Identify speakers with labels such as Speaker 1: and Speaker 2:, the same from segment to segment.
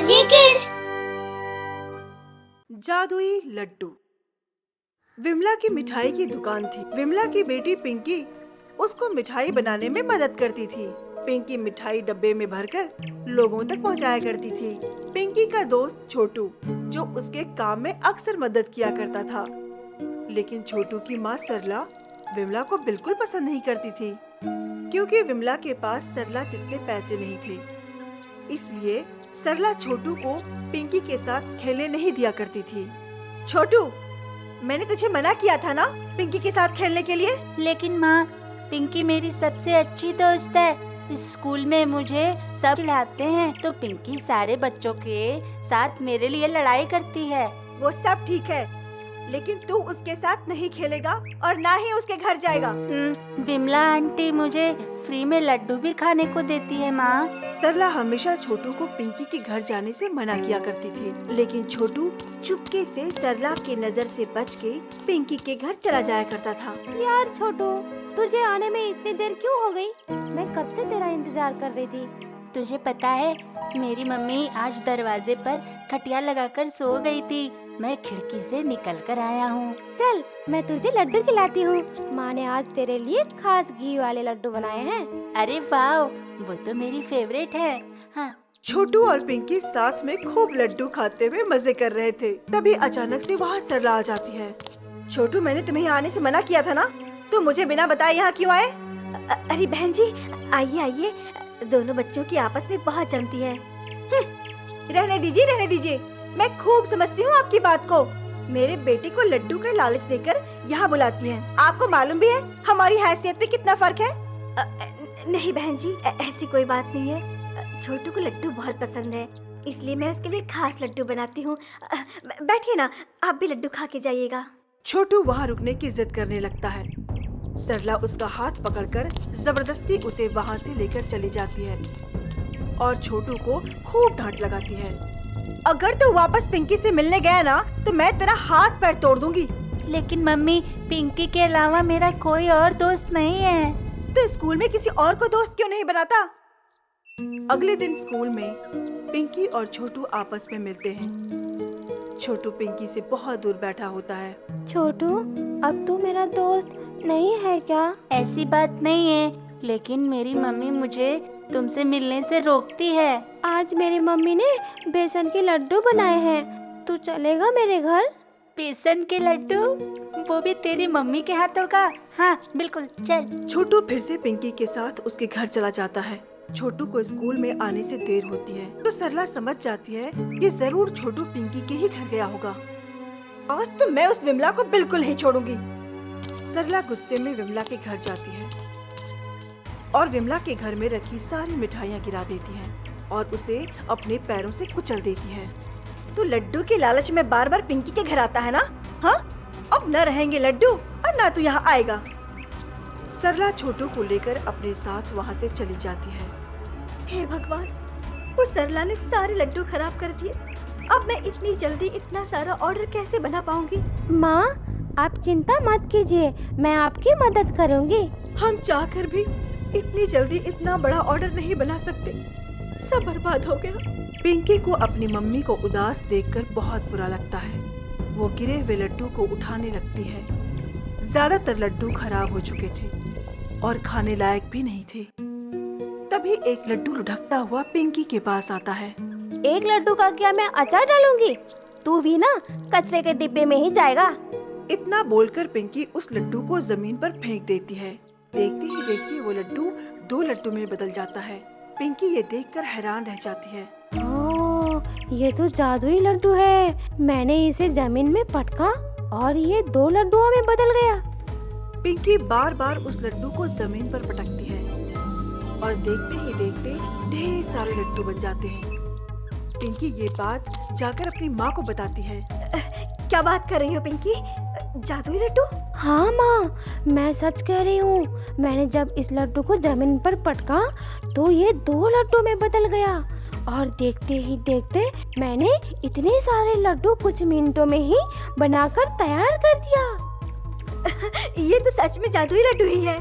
Speaker 1: Energy kids.
Speaker 2: जादुई लड्डू। विमला की मिठाई की दुकान थी। विमला की बेटी पिंकी उसको मिठाई बनाने में मदद करती थी। पिंकी मिठाई डब्बे में भरकर लोगों तक पहुंचाया करती थी। पिंकी का दोस्त छोटू जो उसके काम में अक्सर मदद किया करता था, लेकिन छोटू की माँ सरला विमला को बिल्कुल पसंद नहीं करती थी, क्योंकि विमला के पास सरला जितने पैसे नहीं थे। इसलिए सरला छोटू को पिंकी के साथ खेलने नहीं दिया करती थी। छोटू, मैंने तुझे मना किया था ना पिंकी के साथ खेलने के लिए।
Speaker 3: लेकिन माँ, पिंकी मेरी सबसे अच्छी दोस्त है। स्कूल में मुझे सब चिढ़ाते हैं तो पिंकी सारे बच्चों के साथ मेरे लिए लड़ाई करती है।
Speaker 2: वो सब ठीक है, लेकिन तू उसके साथ नहीं खेलेगा और ना ही उसके घर जाएगा।
Speaker 3: विमला आंटी मुझे फ्री में लड्डू भी खाने को देती है माँ।
Speaker 2: सरला हमेशा छोटू को पिंकी के घर जाने से मना किया करती थी, लेकिन छोटू चुपके से सरला की नजर से बच के पिंकी के घर चला जाया करता था।
Speaker 4: यार छोटू, तुझे आने में इतनी देर क्यों हो गई? मैं कब से तेरा इंतजार कर रही थी।
Speaker 3: तुझे पता है, मेरी मम्मी आज दरवाजे पर खटिया लगाकर सो गई थी। मैं खिड़की से निकल कर आया हूँ।
Speaker 4: चल, मैं तुझे लड्डू खिलाती हूँ। माँ ने आज तेरे लिए खास घी वाले लड्डू बनाए हैं।
Speaker 3: अरे वाह, वो तो मेरी फेवरेट है। हाँ।
Speaker 2: छोटू और पिंकी साथ में खूब लड्डू खाते हुए मजे कर रहे थे। तभी अचानक से वहाँ सरला आ जाती है। छोटू, मैंने तुम्हें यहाँ आने से मना किया था ना, तुम मुझे बिना बताए यहाँ क्यों आए?
Speaker 4: अरे बहन जी, आइए आइए, दोनों बच्चों की आपस में बहुत जमती है।
Speaker 2: रहने दीजिए, मैं खूब समझती हूँ आपकी बात को। मेरे बेटे को लड्डू का लालच देकर यहाँ बुलाती हैं। आपको मालूम भी है हमारी हैसियत पे कितना फर्क है।
Speaker 4: नहीं बहन जी, ऐसी कोई बात नहीं है। छोटू को लड्डू बहुत पसंद है, इसलिए मैं उसके लिए खास लड्डू बनाती हूँ। बैठिए ना, आप भी लड्डू खा के जाइएगा।
Speaker 2: छोटू वहाँ रुकने की जिद करने लगता है। सरला उसका हाथ पकड़कर जबरदस्ती उसे वहाँ से लेकर चली जाती है और छोटू को खूब डांट लगाती है। अगर तू वापस पिंकी से मिलने गया ना तो मैं तेरा हाथ पैर तोड़ दूंगी।
Speaker 3: लेकिन मम्मी, पिंकी के अलावा मेरा कोई और दोस्त नहीं है।
Speaker 2: तो स्कूल में किसी और को दोस्त क्यों नहीं बनाता? अगले दिन स्कूल में पिंकी और छोटू आपस में मिलते हैं। छोटू पिंकी से बहुत दूर बैठा होता है।
Speaker 4: छोटू, अब तू मेरा दोस्त नहीं है क्या?
Speaker 3: ऐसी बात नहीं है, लेकिन मेरी मम्मी मुझे तुमसे मिलने से रोकती है।
Speaker 4: आज मेरी मम्मी ने बेसन के लड्डू बनाए हैं, तू चलेगा मेरे घर?
Speaker 3: बेसन के लड्डू? वो भी तेरी मम्मी के हाथों का? हाँ बिल्कुल, चल।
Speaker 2: छोटू फिर से पिंकी के साथ उसके घर चला जाता है। छोटू को स्कूल में आने से देर होती है तो सरला समझ जाती है कि जरूर छोटू पिंकी के ही घर गया होगा। आज तो मैं उस विमला को बिल्कुल नहीं छोड़ूंगी। सरला गुस्से में विमला के घर जाती है और विमला के घर में रखी सारी मिठाइयाँ गिरा देती है और उसे अपने पैरों से कुचल देती है। तो लड्डू के लालच में बार बार पिंकी के घर आता है ना? हाँ, अब न रहेंगे लड्डू और ना तू यहाँ आएगा। सरला छोटू को लेकर अपने साथ वहाँ से चली जाती है।
Speaker 4: हे भगवान, वो सरला ने सारे लड्डू खराब कर दिए। अब मैं इतनी जल्दी इतना सारा ऑर्डर कैसे बना पाऊंगी? माँ, आप चिंता मत कीजिए, मैं आपकी मदद करूंगी।
Speaker 2: हम चाहकर भी इतनी जल्दी इतना बड़ा ऑर्डर नहीं बना सकते, सब बर्बाद हो गया। पिंकी को अपनी मम्मी को उदास देखकर बहुत बुरा लगता है। वो गिरे हुए लड्डू को उठाने लगती है। ज्यादातर लड्डू खराब हो चुके थे और खाने लायक भी नहीं थे। तभी एक लड्डू लुढ़कता हुआ पिंकी के पास आता है।
Speaker 4: एक लड्डू का क्या मैं अचार डालूंगी? तू भी ना कचरे के डिब्बे में ही जाएगा।
Speaker 2: इतना बोलकर पिंकी उस लड्डू को जमीन पर फेंक देती है। देखते ही देखते वो लड्डू 2 लड्डू में बदल जाता है। पिंकी ये देखकर हैरान रह जाती है।
Speaker 4: ओह, ये तो जादुई लड्डू है। मैंने इसे जमीन में पटका और ये 2 लड्डुओं में बदल गया।
Speaker 2: पिंकी बार बार उस लड्डू को जमीन पर पटकती है और देखते ही देखते ढेर सारे लड्डू बन जाते हैं। पिंकी ये बात जाकर अपनी माँ को बताती है।
Speaker 4: क्या बात कर रही हो पिंकी? जादुई लड्डू? हाँ माँ, मैं सच कह रही हूँ। मैंने जब इस लड्डू को जमीन पर पटका तो ये 2 लड्डू में बदल गया और देखते ही देखते मैंने इतने सारे लड्डू कुछ मिनटों में ही बनाकर तैयार कर दिया। ये तो सच में जादुई लड्डू ही है।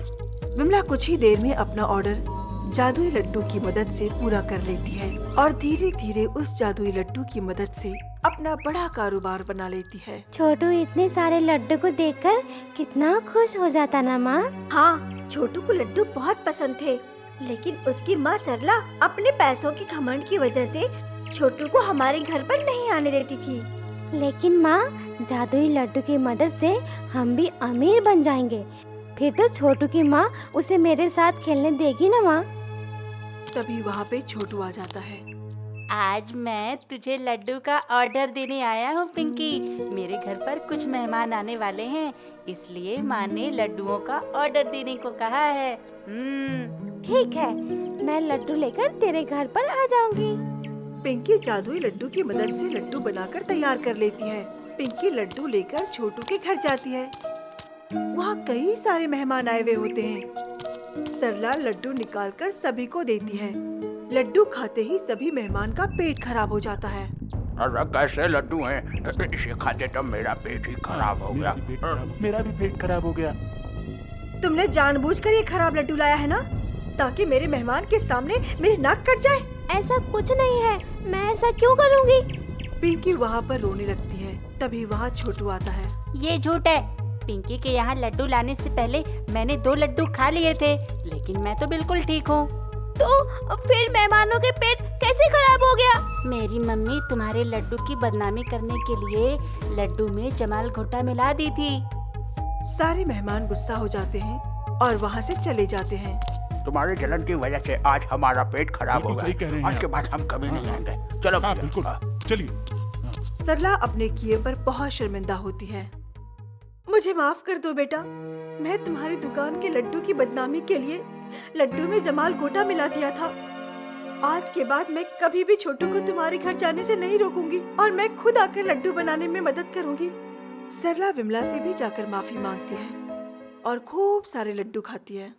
Speaker 2: विमला कुछ ही देर में अपना ऑर्डर जादुई लड्डू की मदद से पूरा कर लेती है और धीरे धीरे उस जादुई लड्डू की मदद से अपना बड़ा कारोबार बना लेती है।
Speaker 4: छोटू इतने सारे लड्डू को देखकर कितना खुश हो जाता ना माँ।
Speaker 1: हाँ, छोटू को लड्डू बहुत पसंद थे, लेकिन उसकी माँ सरला अपने पैसों के घमंड की वजह से छोटू को हमारे घर पर नहीं आने देती थी।
Speaker 4: लेकिन माँ, जादुई लड्डू की मदद से हम भी अमीर बन जाएंगे। फिर तो छोटू की माँ उसे मेरे साथ खेलने देगी ना माँ।
Speaker 2: तभी वहाँ पे छोटू आ जाता है।
Speaker 3: आज मैं तुझे लड्डू का ऑर्डर देने आया हूँ पिंकी। मेरे घर पर कुछ मेहमान आने वाले हैं, इसलिए माँ ने लड्डुओं का ऑर्डर देने को कहा है।
Speaker 4: ठीक है, मैं लड्डू लेकर तेरे घर पर आ जाऊंगी।
Speaker 2: पिंकी जादुई लड्डू की मदद से लड्डू बनाकर तैयार कर लेती है। पिंकी लड्डू लेकर छोटू के घर जाती है। वहाँ कई सारे मेहमान आए हुए होते हैं। सरला लड्डू निकालकर सभी को देती है। लड्डू खाते ही सभी मेहमान का पेट खराब हो जाता है।
Speaker 5: अरे कैसे लड्डू हैं? इसे खाते तो मेरा पेट ही खराब हो गया।
Speaker 6: मेरा भी पेट खराब हो गया।
Speaker 1: तुमने जानबूझकर ये खराब लड्डू लाया है ना, ताकि मेरे मेहमान के सामने मेरी नाक कट जाए?
Speaker 4: ऐसा कुछ नहीं है, मैं ऐसा क्यों करूँगी?
Speaker 2: पिंकी वहाँ पर रोने लगती है। तभी वहाँ छोटू आता है।
Speaker 3: ये झूठ है। पिंकी के यहाँ लड्डू लाने से पहले मैंने 2 लड्डू खा लिए थे, लेकिन मैं तो बिल्कुल ठीक हूँ।
Speaker 4: तो फिर मेहमानों के पेट कैसे खराब हो गया?
Speaker 3: मेरी मम्मी तुम्हारे लड्डू की बदनामी करने के लिए लड्डू में जमाल घोटा मिला दी थी।
Speaker 2: सारे मेहमान गुस्सा हो जाते हैं और वहाँ से चले जाते हैं।
Speaker 5: तुम्हारे जलन की वजह से आज हमारा पेट खराब हो
Speaker 6: बिल्कुल सही कह रहे
Speaker 5: गया।
Speaker 6: हैं
Speaker 5: आज के
Speaker 6: आप।
Speaker 5: बाद हम कभी नहीं आएंगे। चलो
Speaker 6: हाँ
Speaker 5: भैया।
Speaker 6: बिल्कुल, चलिए।
Speaker 2: सरला अपने किए पर बहुत शर्मिंदा होती है। मुझे माफ कर दो बेटा, मैं तुम्हारी दुकान के लड्डू की बदनामी के लिए लड्डू में जमाल गोटा मिला दिया था। आज के बाद मैं कभी भी छोटू को तुम्हारे घर जाने से नहीं रोकूंगी और मैं खुद आकर लड्डू बनाने में मदद करूंगी। सरला विमला से भी जाकर माफी मांगती है और खूब सारे लड्डू खाती है।